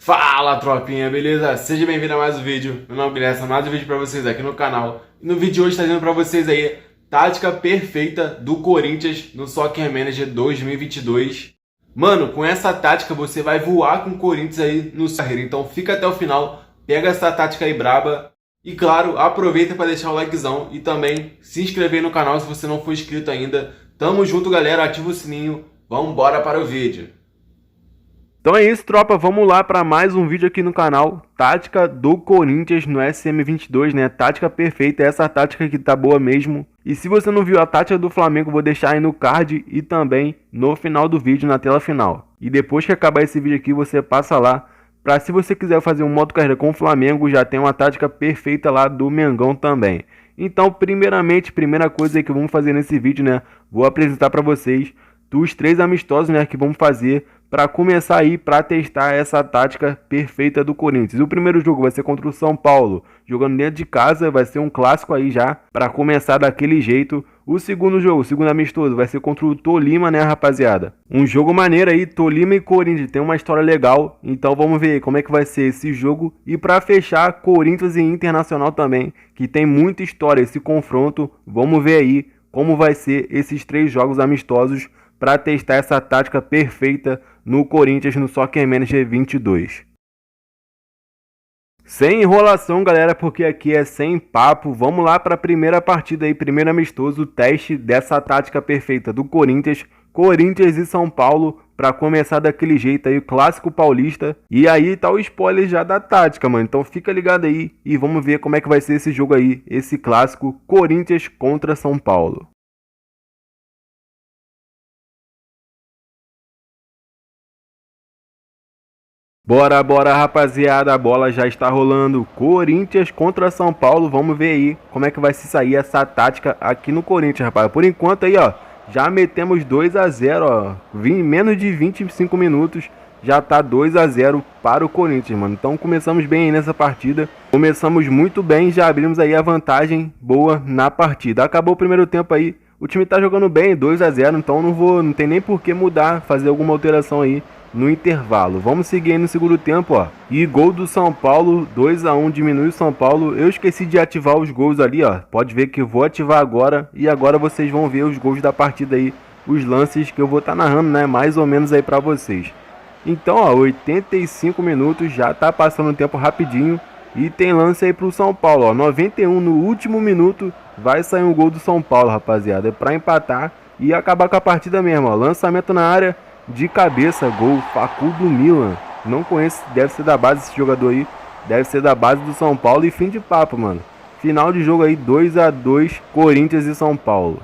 Fala, tropinha, beleza? Seja bem-vindo a mais um vídeo. Meu nome é Guilherme, mais um vídeo pra vocês aqui no canal. E no vídeo de hoje trazendo pra vocês aí tática perfeita do Corinthians no Soccer Manager 2022. Mano, com essa tática você vai voar com o Corinthians aí no carreira. Então fica até o final, pega essa tática aí braba. E claro, aproveita para deixar o likezão e também se inscrever no canal se você não for inscrito ainda. Tamo junto, galera, ativa o sininho. Vamos embora para o vídeo. Então é isso, tropa, vamos lá para mais um vídeo aqui no canal. Tática do Corinthians no SM22, né? Tática perfeita, essa tática que tá boa mesmo. E se você não viu a tática do Flamengo, vou deixar aí no card e também no final do vídeo, na tela final. E depois que acabar esse vídeo aqui, você passa lá para, se você quiser fazer um modo carreira com o Flamengo, já tem uma tática perfeita lá do Mengão também. Então, primeiramente, primeira coisa aí que vamos fazer nesse vídeo, né? Vou apresentar para vocês os 3 amistosos, né, que vamos fazer para começar aí, para testar essa tática perfeita do Corinthians. O primeiro jogo vai ser contra o São Paulo, jogando dentro de casa, vai ser um clássico aí já, para começar daquele jeito. O segundo jogo, o segundo amistoso, vai ser contra o Tolima, né, rapaziada? Um jogo maneiro aí, Tolima e Corinthians, tem uma história legal, então vamos ver como é que vai ser esse jogo. E para fechar, Corinthians e Internacional também, que tem muita história esse confronto. Vamos ver aí como vai ser esses 3 jogos amistosos para testar essa tática perfeita no Corinthians no Soccer Manager 22. Sem enrolação, galera, porque aqui é sem papo. Vamos lá para a primeira partida aí, primeiro amistoso, teste dessa tática perfeita do Corinthians. Corinthians e São Paulo, para começar daquele jeito aí, o clássico paulista. E aí tá o spoiler já da tática, mano. Então fica ligado aí e vamos ver como é que vai ser esse jogo aí, esse clássico Corinthians contra São Paulo. Bora, bora, rapaziada, a bola já está rolando. Corinthians contra São Paulo, vamos ver aí como é que vai se sair essa tática aqui no Corinthians, rapaz. Por enquanto aí, ó, já metemos 2 a 0, ó, menos de 25 minutos, já tá 2 a 0 para o Corinthians, mano. Então começamos bem aí nessa partida, começamos muito bem, já abrimos aí a vantagem boa na partida. Acabou o primeiro tempo aí, o time tá jogando bem, 2 a 0, então não tem nem por que mudar, fazer alguma alteração aí no intervalo. Vamos seguir aí no segundo tempo, ó. E gol do São Paulo, 2 a 1, diminui o São Paulo. Eu esqueci de ativar os gols ali, ó. Pode ver que eu vou ativar agora. E agora vocês vão ver os gols da partida aí, os lances que eu vou estar narrando, né? Mais ou menos aí pra vocês. Então, ó, 85 minutos, já tá passando o tempo rapidinho. E tem lance aí pro São Paulo, ó. 91 no último minuto, vai sair um gol do São Paulo, rapaziada. É pra empatar e acabar com a partida mesmo, ó. Lançamento na área, de cabeça, gol, Facu do Milan. Não conheço, deve ser da base esse jogador aí. Deve ser da base do São Paulo e fim de papo, mano. Final de jogo aí, 2 a 2, Corinthians e São Paulo.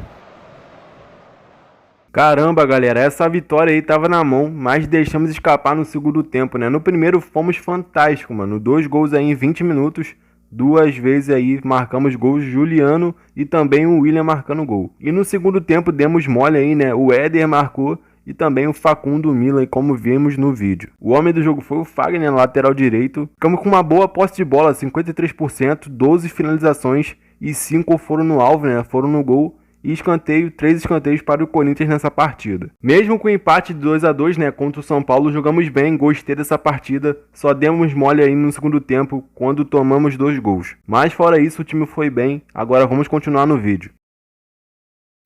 Caramba, galera, essa vitória aí tava na mão, mas deixamos escapar no segundo tempo, né? No primeiro fomos fantásticos, mano. 2 gols aí em 20 minutos. 2 vezes aí marcamos gols, Juliano e também o William marcando gol. E no segundo tempo demos mole aí, né? O Éder marcou e também o Facundo Milan, como vimos no vídeo. O homem do jogo foi o Fagner, lateral direito. Ficamos com uma boa posse de bola, 53%, 12 finalizações e 5 foram no alvo, né? Foram no gol. E escanteio, 3 escanteios para o Corinthians nessa partida. Mesmo com o empate de 2 a 2, né, contra o São Paulo, jogamos bem, gostei dessa partida. Só demos mole aí no segundo tempo, quando tomamos 2 gols. Mas fora isso, o time foi bem. Agora vamos continuar no vídeo.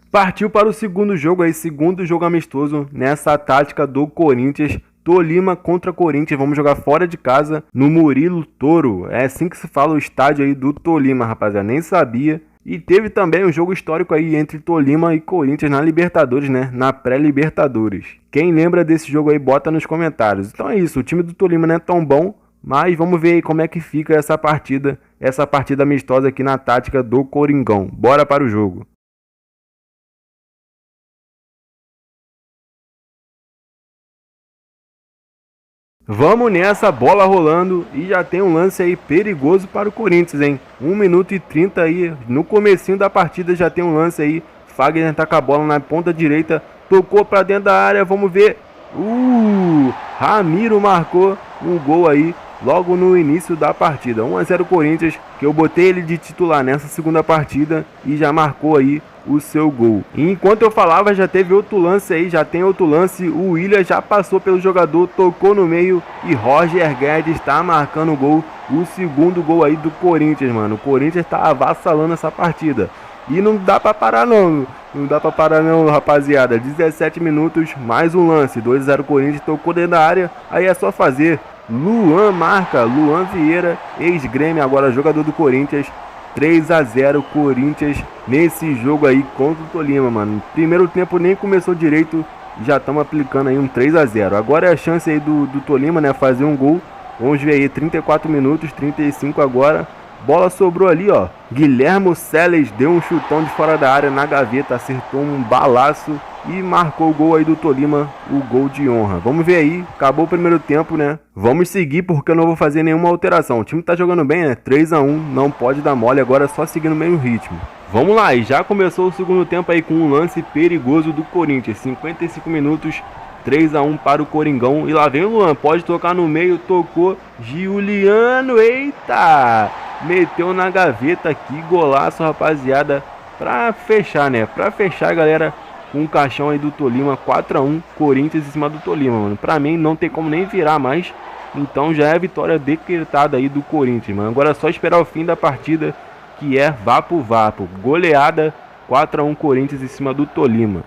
Partiu para o segundo jogo aí, segundo jogo amistoso nessa tática do Corinthians. Tolima contra Corinthians, vamos jogar fora de casa no Murilo Toro. É assim que se fala o estádio aí do Tolima, rapaziada, nem sabia. E teve também um jogo histórico aí entre Tolima e Corinthians na Libertadores, né? Na pré-Libertadores. Quem lembra desse jogo aí, bota nos comentários. Então é isso, o time do Tolima não é tão bom, mas vamos ver aí como é que fica essa partida amistosa aqui na tática do Coringão. Bora para o jogo. Vamos nessa, bola rolando e já tem um lance aí perigoso para o Corinthians, hein? 1 minuto e 30 aí, no comecinho da partida já tem um lance aí. Fagner tá com a bola na ponta direita, tocou para dentro da área, vamos ver. Ramiro marcou um gol aí logo no início da partida. 1 a 0 Corinthians, que eu botei ele de titular nessa segunda partida e já marcou aí o seu gol. E enquanto eu falava, já teve outro lance aí, já tem outro lance. O Willian já passou pelo jogador, tocou no meio e Roger Guedes está marcando o gol. O segundo gol aí do Corinthians, mano. O Corinthians está avassalando essa partida. E não dá pra parar não. Não dá pra parar não, rapaziada. 17 minutos, mais um lance. 2 a 0 Corinthians, tocou dentro da área. Aí é só fazer. Luan marca. Luan Vieira, ex-Grêmio, agora jogador do Corinthians. 3 a 0 Corinthians nesse jogo aí contra o Tolima, mano. Primeiro tempo nem começou direito, já estamos aplicando aí um 3 a 0. Agora é a chance aí do Tolima, né, fazer um gol. Vamos ver aí, 34 minutos, 35 agora. Bola sobrou ali, ó. Guilhermo Seles deu um chutão de fora da área na gaveta, acertou um balaço e marcou o gol aí do Tolima, o gol de honra. Vamos ver aí, acabou o primeiro tempo, né? Vamos seguir porque eu não vou fazer nenhuma alteração. O time tá jogando bem, né? 3 a 1, não pode dar mole, agora é só seguir no mesmo ritmo. Vamos lá, e já começou o segundo tempo aí com um lance perigoso do Corinthians. 55 minutos, 3 a 1 para o Coringão. E lá vem o Luan, pode tocar no meio, tocou. Giuliano, eita! Meteu na gaveta aqui, golaço, rapaziada. Pra fechar, né? Pra fechar, galera, com o caixão aí do Tolima. 4 a 1 Corinthians em cima do Tolima, mano. Pra mim não tem como nem virar mais. Então já é a vitória decretada aí do Corinthians, mano. Agora é só esperar o fim da partida, que é vapo vapo. Goleada, 4 a 1 Corinthians em cima do Tolima.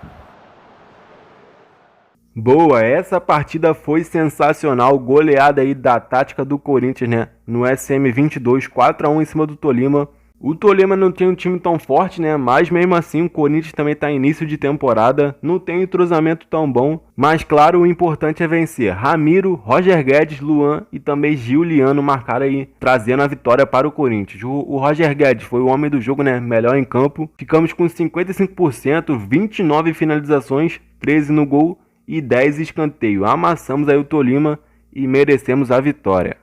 Boa, essa partida foi sensacional, goleada aí da tática do Corinthians, né? No SM22, 4 a 1 em cima do Tolima. O Tolima não tem um time tão forte, né? Mas mesmo assim o Corinthians também está em início de temporada, não tem um entrosamento tão bom. Mas claro, o importante é vencer. Ramiro, Roger Guedes, Luan e também Giuliano marcaram aí, trazendo a vitória para o Corinthians. O Roger Guedes foi o homem do jogo, né? Melhor em campo. Ficamos com 55%, 29 finalizações, 13 no gol e 10 escanteio. Amassamos aí o Tolima e merecemos a vitória.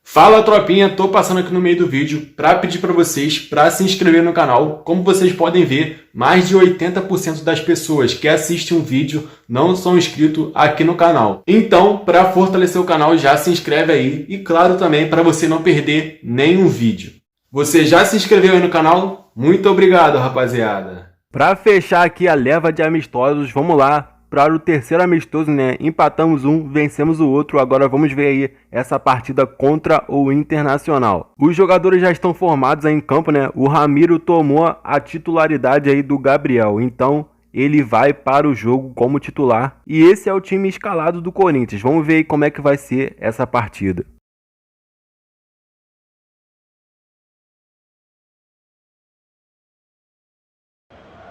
Fala, tropinha, tô passando aqui no meio do vídeo para pedir para vocês para se inscrever no canal. Como vocês podem ver, mais de 80% das pessoas que assistem um vídeo não são inscritos aqui no canal. Então, para fortalecer o canal, já se inscreve aí e claro também para você não perder nenhum vídeo. Você já se inscreveu aí no canal? Muito obrigado, rapaziada. Para fechar aqui a leva de amistosos, vamos lá para o terceiro amistoso, né? Empatamos um, vencemos o outro. Agora vamos ver aí essa partida contra o Internacional. Os jogadores já estão formados aí em campo, né? O Ramiro tomou a titularidade aí do Gabriel, então ele vai para o jogo como titular. E esse é o time escalado do Corinthians. Vamos ver aí como é que vai ser essa partida.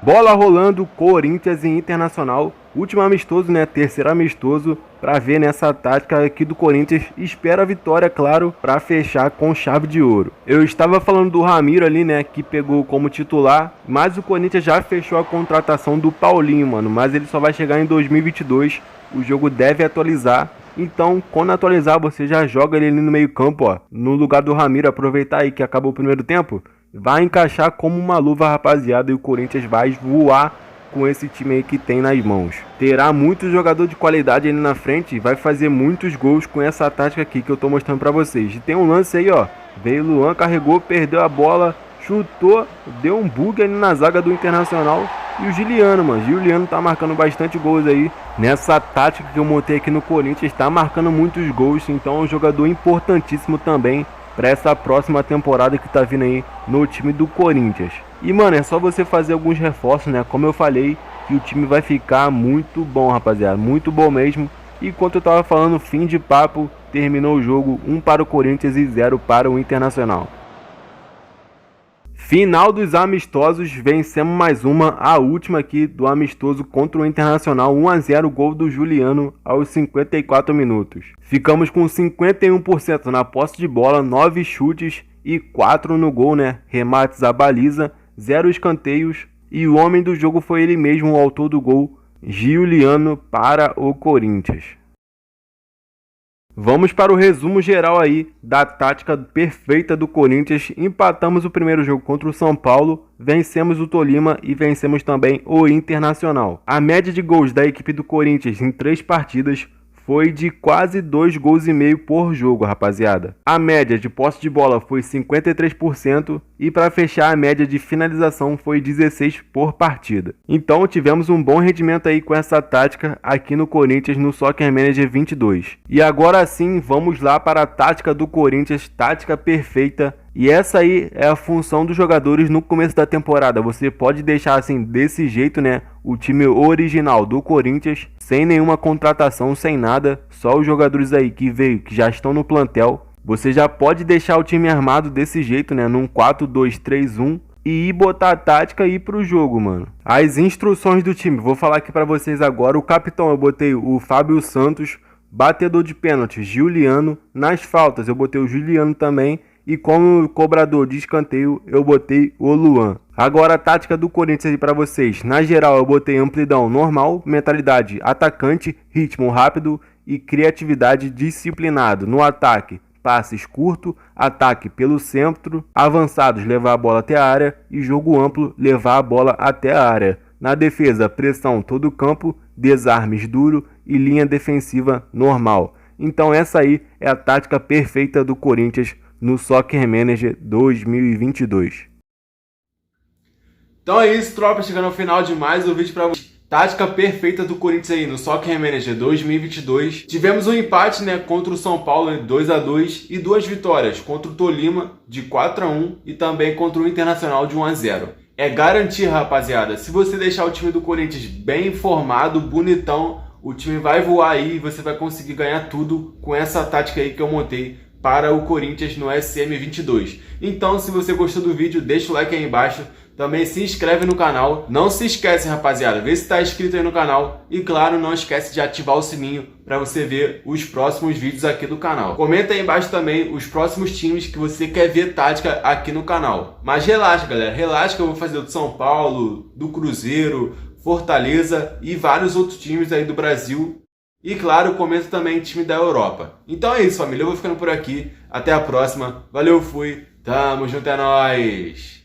Bola rolando, Corinthians e Internacional. Último amistoso, né? Terceiro amistoso para ver nessa tática aqui do Corinthians. Espera a vitória, claro, para fechar com chave de ouro. Eu estava falando do Ramiro ali, né? Que pegou como titular. Mas o Corinthians já fechou a contratação do Paulinho, mano. Mas ele só vai chegar em 2022. O jogo deve atualizar. Então, quando atualizar, você já joga ele ali no meio campo, ó. No lugar do Ramiro. Aproveitar aí que acabou o primeiro tempo. Vai encaixar como uma luva, rapaziada, e o Corinthians vai voar com esse time aí que tem nas mãos. Terá muito jogador de qualidade ali na frente e vai fazer muitos gols com essa tática aqui que eu tô mostrando pra vocês. E tem um lance aí, ó. Veio o Luan, carregou, perdeu a bola, chutou, deu um bug ali na zaga do Internacional. E o Giuliano, mano. Giuliano tá marcando bastante gols aí. Nessa tática que eu montei aqui no Corinthians, tá marcando muitos gols. Então é um jogador importantíssimo também para essa próxima temporada que tá vindo aí no time do Corinthians. E mano, é só você fazer alguns reforços, né? Como eu falei, que o time vai ficar muito bom, rapaziada, muito bom mesmo. E enquanto eu tava falando, fim de papo, terminou o jogo 1 para o Corinthians e 0 para o Internacional. Final dos amistosos, vencemos mais uma, a última aqui do amistoso contra o Internacional, 1 a 0, gol do Giuliano aos 54 minutos. Ficamos com 51% na posse de bola, 9 chutes e 4 no gol, né? Remates à baliza, 0 escanteios e o homem do jogo foi ele mesmo, o autor do gol, Giuliano, para o Corinthians. Vamos para o resumo geral aí da tática perfeita do Corinthians. Empatamos o primeiro jogo contra o São Paulo, vencemos o Tolima e vencemos também o Internacional. A média de gols da equipe do Corinthians em 3 partidas foi de quase 2,5 gols por jogo, rapaziada. A média de posse de bola foi 53% e para fechar a média de finalização foi 16 por partida. Então tivemos um bom rendimento aí com essa tática aqui no Corinthians no Soccer Manager 22. E agora sim, vamos lá para a tática do Corinthians, tática perfeita. E essa aí é a função dos jogadores no começo da temporada. Você pode deixar assim desse jeito, né? O time original do Corinthians, sem nenhuma contratação, sem nada, só os jogadores aí que veio, que já estão no plantel. Você já pode deixar o time armado desse jeito, né? Num 4-2-3-1 e ir botar a tática e ir pro jogo, mano. As instruções do time, vou falar aqui pra vocês agora. O capitão eu botei o Fábio Santos, batedor de pênalti Juliano, nas faltas eu botei o Juliano também. E como cobrador de escanteio, eu botei o Luan. Agora a tática do Corinthians aí pra vocês. Na geral, eu botei amplidão normal, mentalidade atacante, ritmo rápido e criatividade disciplinado. No ataque, passes curto, ataque pelo centro, avançados levar a bola até a área e jogo amplo levar a bola até a área. Na defesa, pressão todo o campo, desarmes duro e linha defensiva normal. Então essa aí é a tática perfeita do Corinthians no Soccer Manager 2022. Então é isso, tropa, chegando ao final de mais um vídeo pra vocês. Tática perfeita do Corinthians aí no Soccer Manager 2022. Tivemos um empate, né, contra o São Paulo, 2-2, e 2 vitórias contra o Tolima de 4-1 e também contra o Internacional de 1-0. É garantir, rapaziada, se você deixar o time do Corinthians bem formado, bonitão, o time vai voar aí e você vai conseguir ganhar tudo com essa tática aí que eu montei para o Corinthians no SM22. Então, se você gostou do vídeo, deixa o like aí embaixo. Também se inscreve no canal. Não se esquece, rapaziada, vê se está inscrito aí no canal. E claro, não esquece de ativar o sininho para você ver os próximos vídeos aqui do canal. Comenta aí embaixo também os próximos times que você quer ver tática aqui no canal. Mas relaxa, galera. Relaxa que eu vou fazer do São Paulo, do Cruzeiro, Fortaleza e vários outros times aí do Brasil. E claro, comenta também time da Europa. Então é isso, família. Eu vou ficando por aqui. Até a próxima. Valeu, fui. Tamo junto, é nóis.